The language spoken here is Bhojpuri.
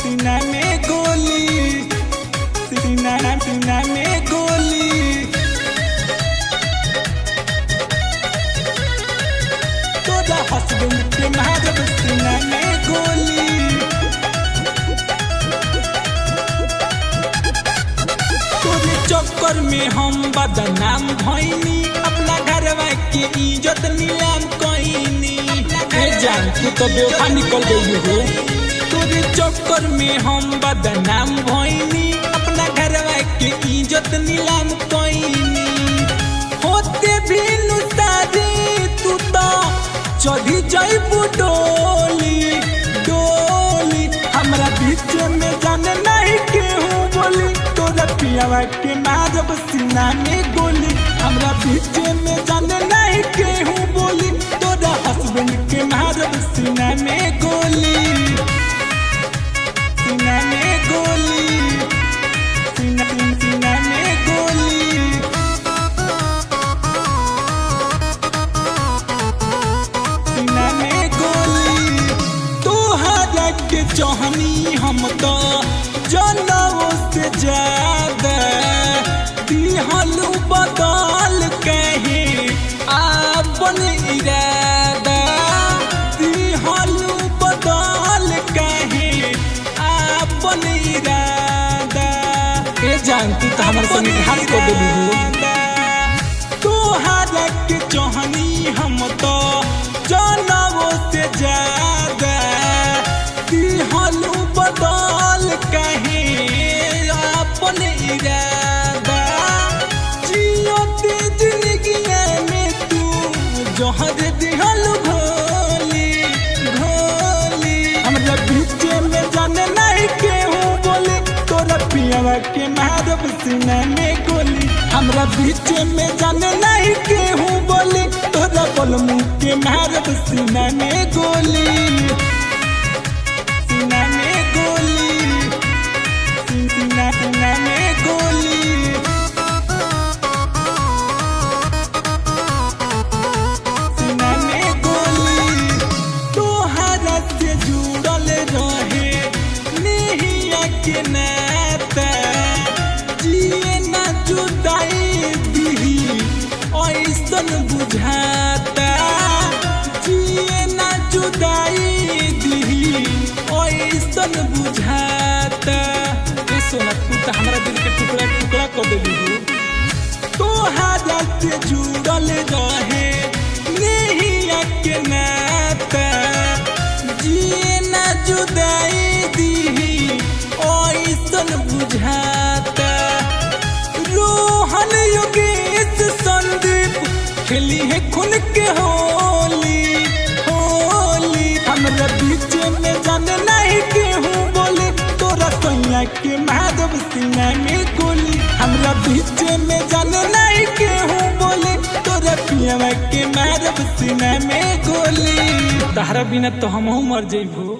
सीना में गोली, सीना में गोली। तोरा हस्बैंड के मारब सीना में गोली। तोरे चक्कर में हम बदनाम भइनी, अपना घरवा के इज्जत नीलाम कइनी। जान तू तो बेवफा निकल गई हो। तोरे चक्कर में हम बदनाम भइनी, अपना घरवा के इज्जत नीलाम कइनी। होते भी नुसारी तू तो चढ़ी जाइबू डोली डोली। हमरा बीच में जाने नहीं केहू बोली, तोरा पियावा के मारब सीना में गोली। हमरा बीच में जाने नहीं केहू बोली, तोरा हस्बैंड के मारब सीना में गोली, सीना में गोली, सीना में गोली। सीना में गोली। तोहरा के चाहनी हम तो जनों से ज्यादा, दिहलू बदल कहे आपन इरादा। दिहलू बदल कहे आपन इरादा। ए जान तू तो हमारे संग हाथ को देली हो। तोहरा के चाहनी हम तो जनों से ज्यादा, दिहलू बदल कहे आपन इरादा। जियो ते जिंदगी में तू जहर दिहल घोली घोली। हमरा बीच में जाने नहीं केहू बोले, तोरा पियावा के मारब सीना में गोली। हमरा बीच में जाने नहीं केहू बोले, तोरा बलमू के मारब सीना में गोली, सीना में गोली, सीना में गोली। सीना में गोली। तोहरा से जुड़ल रहे नेहिया के नाता, जिए ना जुदाई दिही ऐसन बुझाता। जिए ना जुदाई दिही ऐसन बुझाता। ए सोना तू तो हमारा दिल के टुकड़ा टुकड़ा कर देली हो। तोहरा से जुड़ल रहे नेहिया के नाता, जिए ना जुदाई दिही ऐसन बुझाता। रोहन योगेश संदीप खेली है खून के होली होली। हमरा बीच में जाने नहीं केहू बोले, तोरा सैया के मारब सीना में गोली। हमरा बीच में जाने नहीं केहू बोले, तोरा पियावा के मारब सीना में गोली। तहरा बिना तो हमहू मर जइबो।